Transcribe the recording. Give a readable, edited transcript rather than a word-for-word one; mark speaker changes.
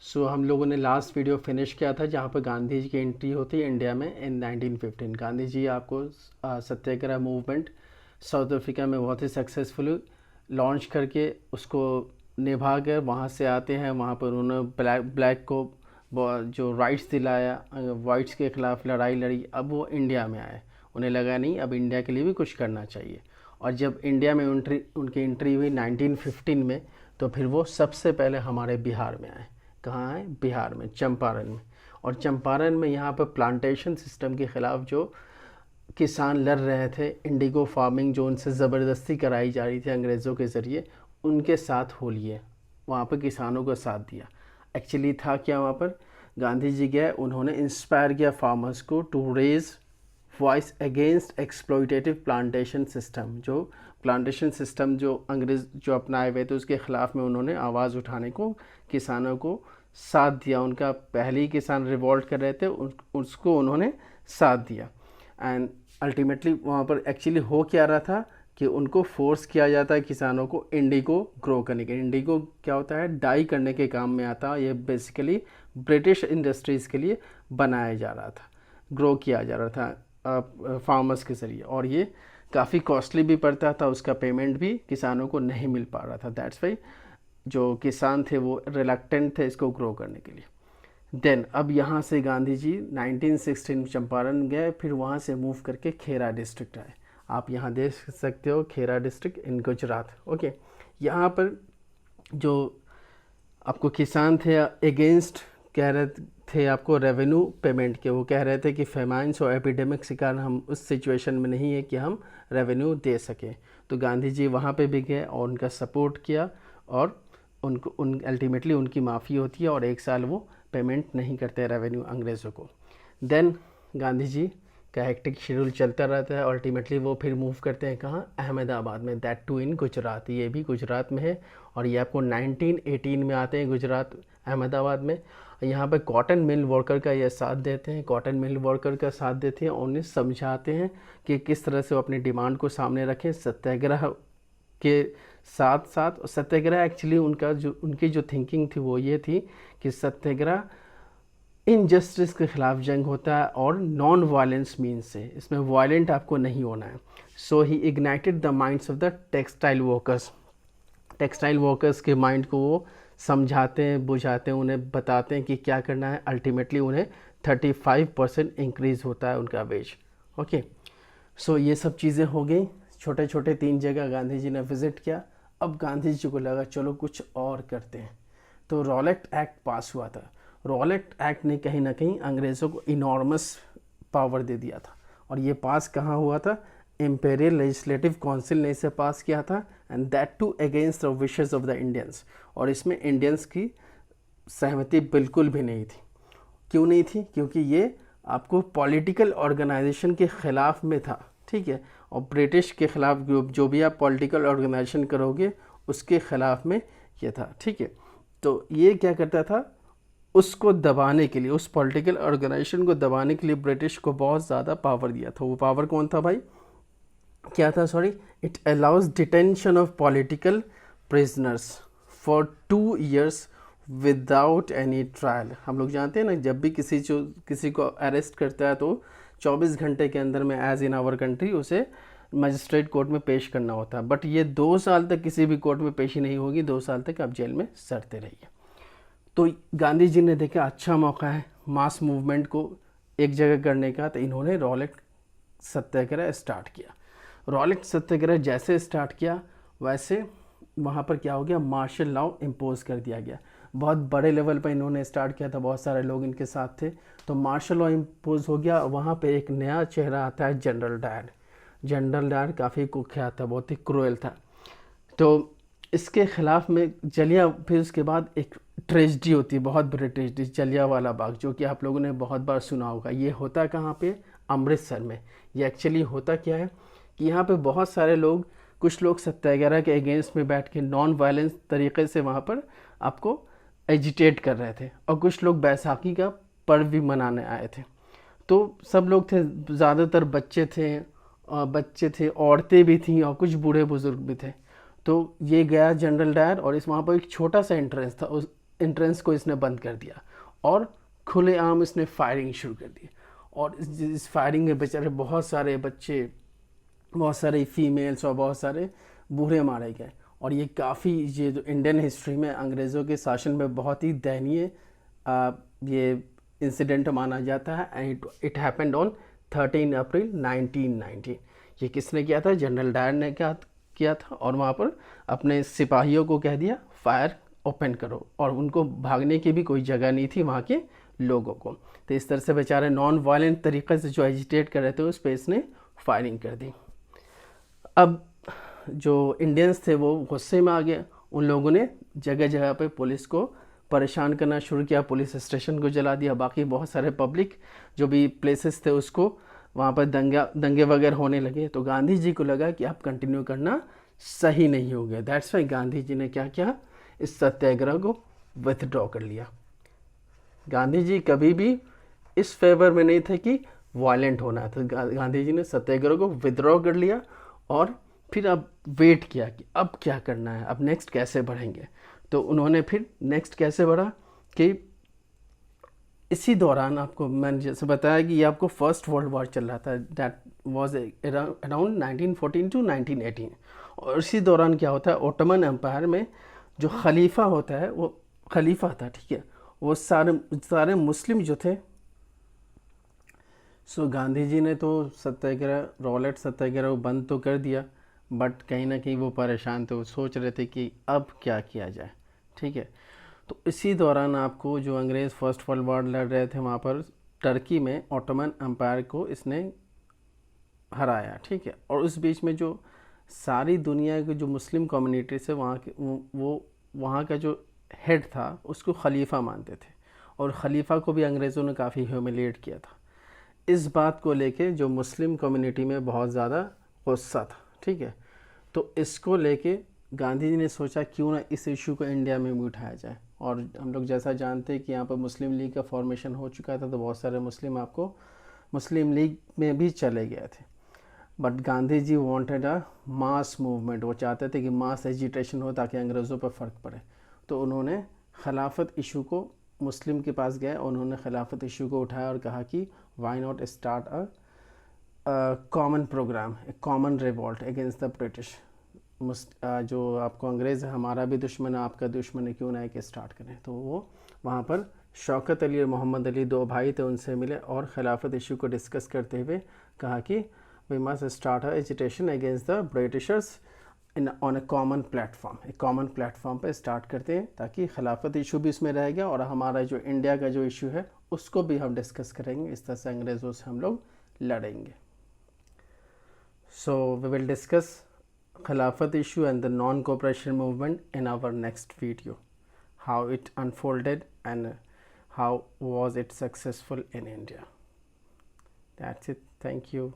Speaker 1: हम लोगों ने लास्ट वीडियो फिनिश किया था जहाँ पर गांधी जी की एंट्री होती है इंडिया में इन 1915। गांधी जी आपको सत्याग्रह मूवमेंट साउथ अफ्रीका में बहुत ही सक्सेसफुली लॉन्च करके उसको निभा कर वहाँ से आते हैं। वहाँ पर उन्होंने ब्लैक को जो राइट्स दिलाया, वाइट्स के ख़िलाफ़ लड़ाई लड़ी। अब वो इंडिया में आए, उन्हें लगा नहीं अब इंडिया के लिए भी कुछ करना चाहिए। और जब इंडिया में उनकी एंट्री हुई 1915 में, तो फिर वो सबसे पहले हमारे बिहार में आए। कहाँ है? बिहार में, चंपारण में। और चंपारण में यहाँ पर प्लांटेशन सिस्टम के ख़िलाफ़ जो किसान लड़ रहे थे, इंडिगो फार्मिंग जो उनसे ज़बरदस्ती कराई जा रही थी अंग्रेज़ों के ज़रिए, उनके साथ हो लिए, वहाँ पर किसानों को साथ दिया। एक्चुअली था क्या वहाँ पर, गांधी जी गए, उन्होंने इंस्पायर किया फार्मर्स को to raise voice against exploitative plantation system. जो प्लांटेशन सिस्टम जो अंग्रेज़ जो अपनाए हुए थे उसके ख़िलाफ़ में उन्होंने आवाज़ उठाने को किसानों को साथ दिया। उनका पहले ही किसान रिवॉल्ट कर रहे थे, उसको उन्होंने साथ दिया। एंड अल्टीमेटली वहाँ पर एक्चुअली हो क्या रहा था कि उनको फोर्स किया जाता है किसानों को इंडिगो ग्रो करने के। इंडिगो क्या होता है? डाई करने के काम में आता है। ये बेसिकली ब्रिटिश इंडस्ट्रीज़ के लिए बनाया जा रहा था, ग्रो किया जा रहा था फार्मर्स के ज़रिए। और ये काफ़ी कॉस्टली भी पड़ता था, उसका पेमेंट भी किसानों को नहीं मिल पा रहा था। दैट्स वाई जो किसान थे वो रिलक्टेंट थे इसको ग्रो करने के लिए। देन अब यहाँ से गांधी जी 1916 चंपारण गए, फिर वहाँ से मूव करके खेरा डिस्ट्रिक्ट आए। आप यहाँ देख सकते हो खेरा डिस्ट्रिक्ट इन गुजरात। ओके, यहाँ पर जो आपको किसान थे अगेंस्ट कह रहे थे आपको रेवेन्यू पेमेंट के। वो कह रहे थे कि फेमाइंस और एपिडेमिक्स के कारण हम उस सिचुएशन में नहीं है कि हम रेवेन्यू दे सकें। तो गांधी जी वहाँ पे भी गए और उनका सपोर्ट किया, और उन अल्टीमेटली उनकी माफ़ी होती है और 1 साल वो पेमेंट नहीं करते रेवेन्यू अंग्रेज़ों को। देन गांधी जी का हेक्टिक शेड्यूल चलता रहता है। अल्टीमेटली वो फिर मूव करते हैं कहाँ? अहमदाबाद में, दैट टू इन गुजरात। ये भी गुजरात में है और ये आपको 1918 में आते हैं गुजरात, अहमदाबाद में। यहाँ पर कॉटन मिल वर्कर का ये साथ देते हैं, कॉटन मिल वर्कर का साथ देते हैं और उन्हें समझाते हैं कि किस तरह से वो अपनी डिमांड को सामने रखें सत्याग्रह के साथ साथ। सत्याग्रह एक्चुअली उनकी जो थिंकिंग थी वो ये थी कि सत्याग्रह इनजस्टिस के ख़िलाफ़ जंग होता है और नॉन वायलेंस मीन्स से, इसमें वायलेंट आपको नहीं होना है। So he ignited the minds of the textile workers. Textile workers के माइंड को वो समझाते हैं, बुझाते हैं, उन्हें बताते हैं कि क्या करना है। अल्टीमेटली उन्हें 35% इंक्रीज़ होता है उनका वेज। ओके, सो ये सब चीज़ें हो गई। छोटे छोटे 3 जगह गांधी जी ने विज़िट किया। अब गांधी जी को लगा चलो कुछ और करते हैं, तो रॉलेट एक्ट पास हुआ था। रॉलेट एक्ट ने कहीं ना कहीं अंग्रेज़ों को इनॉर्मस पावर दे दिया था। और ये पास कहाँ हुआ था? इम्पेरियल लेजिस्लेटिव काउंसिल ने इसे पास किया था, and that too against the wishes of the Indians. और इसमें इंडियंस की सहमति बिल्कुल भी नहीं थी। क्यों नहीं थी? क्योंकि ये आपको पॉलिटिकल ऑर्गेनाइजेशन के ख़िलाफ़ में था, ठीक है। और ब्रिटिश के ख़िलाफ़ जो भी आप पॉलिटिकल ऑर्गेनाइजेशन करोगे उसके ख़िलाफ़ में ये था, ठीक है। तो ये क्या करता था, उसको दबाने के लिए, उस पॉलिटिकल ऑर्गेनाइजेशन को दबाने के लिए ब्रिटिश को बहुत ज़्यादा पावर दिया था। वो पावर कौन था भाई? क्या था? Sorry, it allows detention of political prisoners for 2 years without any trial. हम लोग जानते हैं ना, जब भी किसी को अरेस्ट करता है तो 24 घंटे के अंदर में एज इन आवर कंट्री उसे मजिस्ट्रेट कोर्ट में पेश करना होता है। बट ये 2 साल तक किसी भी कोर्ट में पेशी नहीं होगी, 2 साल तक आप जेल में सड़ते रहिए। तो गांधी जी ने देखा अच्छा मौका है मास मूवमेंट को एक जगह करने का, तो इन्होंने रॉलेट सत्याग्रह स्टार्ट किया। रॉलेट सत्याग्रह जैसे स्टार्ट किया वैसे वहाँ पर क्या हो गया, मार्शल लॉ इम्पोज कर दिया गया। बहुत बड़े लेवल पर इन्होंने स्टार्ट किया था, बहुत सारे लोग इनके साथ थे, तो मार्शल लॉ इम्पोज हो गया। वहाँ पे एक नया चेहरा आता है, जनरल डायर। जनरल डायर काफ़ी कुख्यात था, बहुत ही क्रूएल था। तो इसके ख़िलाफ़ में फिर उसके बाद एक ट्रेजिडी होती है, बहुत बड़ी ट्रेजिडी, जलियांवाला बाग, जो कि आप लोगों ने बहुत बार सुना होगा। ये होता कहाँ पे? अमृतसर में। ये एक्चुअली होता क्या है कि यहाँ पे बहुत सारे लोग, कुछ लोग सत्याग्रह के अगेंस्ट में बैठ के नॉन वायलेंस तरीके से वहाँ पर आपको एजिटेट कर रहे थे, और कुछ लोग बैसाखी का पर्व भी मनाने आए थे। तो सब लोग थे, ज़्यादातर बच्चे थे, औरतें भी थीं और कुछ बूढ़े बुजुर्ग भी थे। तो ये गया जनरल डायर, और इस वहाँ पर एक छोटा सा एंट्रेंस था, एंट्रेंस को इसने बंद कर दिया और खुलेआम इसने फायरिंग शुरू कर दी। और इस फायरिंग में बेचारे बहुत सारे बच्चे, बहुत सारे फीमेल्स और बहुत सारे बूढ़े मारे गए। और ये काफ़ी, ये जो इंडियन हिस्ट्री में अंग्रेज़ों के शासन में बहुत ही दयनीय ये इंसिडेंट माना जाता है। एंड इट हैपेंड ऑन 13 अप्रैल 1919। ये किसने किया था? जनरल डायर ने किया था। और वहाँ पर अपने सिपाहियों को कह दिया फायर ओपन करो, और उनको भागने की भी कोई जगह नहीं थी वहाँ के लोगों को। तो इस तरह से बेचारे नॉन वायलेंट तरीके से जो एजिटेट कर रहे थे उस पर इसने फायरिंग कर दी। अब जो इंडियंस थे वो गुस्से में आ गए। उन लोगों ने जगह जगह पे पुलिस को परेशान करना शुरू किया, पुलिस स्टेशन को जला दिया, बाकी बहुत सारे पब्लिक जो भी प्लेसेस थे उसको वहाँ पर दंगे वगैरह होने लगे। तो गांधी जी को लगा कि अब कंटिन्यू करना सही नहीं हो गया। दैट्स वाई गांधी जी ने क्या किया, इस सत्याग्रह को विथड्रॉ कर लिया। गांधी जी कभी भी इस फेवर में नहीं थे कि वायलेंट होना था। गांधी जी ने सत्याग्रह को विथड्रॉ कर लिया और फिर अब वेट किया कि अब क्या करना है, अब नेक्स्ट कैसे बढ़ेंगे। तो उन्होंने फिर नेक्स्ट कैसे बढ़ा कि इसी दौरान आपको मैंने जैसे बताया कि ये आपको फर्स्ट वर्ल्ड वॉर चल रहा था, दैट वाज अराउंड 1914 टू 1918। और इसी दौरान क्या होता है, ओटोमन एम्पायर में जो खलीफा होता है वो खलीफा था, ठीक है, वो सारे मुस्लिम जो थे। सो गांधी जी ने तो सत्याग्रह, रॉलेट सत्याग्रह बंद तो कर दिया, बट कहीं ना कहीं वो परेशान थे, वो सोच रहे थे कि अब क्या किया जाए, ठीक है। तो इसी दौरान आपको जो अंग्रेज़ फर्स्ट वर्ल्ड वॉर लड़ रहे थे वहाँ पर टर्की में ओटोमन एम्पायर को इसने हराया, ठीक है। और उस बीच में जो सारी दुनिया की जो मुस्लिम कम्युनिटी से वहाँ के वो वहाँ का जो हेड था उसको खलीफा मानते थे, और खलीफा को भी अंग्रेज़ों ने काफ़ी ह्यूमिलिएट किया था। इस बात को लेके जो मुस्लिम कम्युनिटी में बहुत ज़्यादा गुस्सा था, ठीक है। तो इसको लेके गांधी जी ने सोचा क्यों ना इस इशू को इंडिया में भी उठाया जाए। और हम लोग जैसा जानते हैं कि यहाँ पर मुस्लिम लीग का फॉर्मेशन हो चुका था, तो बहुत सारे मुस्लिम आपको मुस्लिम लीग में भी चले गए थे। But Gandhi ji wanted a mass movement, वो चाहते थे कि मास एजिटेशन हो ताकि अंग्रेज़ों पर फ़र्क पड़े। तो उन्होंने खिलाफत इशू को मुस्लिम के पास गए और उन्होंने खिलाफत इशू को उठाया और कहा कि why not start a common program, a common revolt against the British. जो आपको अंग्रेज़ है, हमारा भी दुश्मन है, आपका दुश्मन है, क्यों ना एक स्टार्ट करें। तो वो वहाँ पर शौकत अली और मोहम्मद अली, दो भाई थे, उनसे मिले और खिलाफत इशू को डिस्कस करते हुए कहा कि we must start agitation against the Britishers in on a common platform. एक कॉमन प्लेटफॉर्म पे स्टार्ट करते हैं ताकि खिलाफत इशू भी इसमें रहेगा और हमारा जो इंडिया का जो इशू है उसको भी हम डिस्कस करेंगे। इस तरह से अंग्रेज़ों से हम लोग लड़ेंगे। सो वी विल डिस्कस खिलाफत issue and the non-cooperation movement in our next video, how it unfolded and how was it successful in India. That's it. Thank you.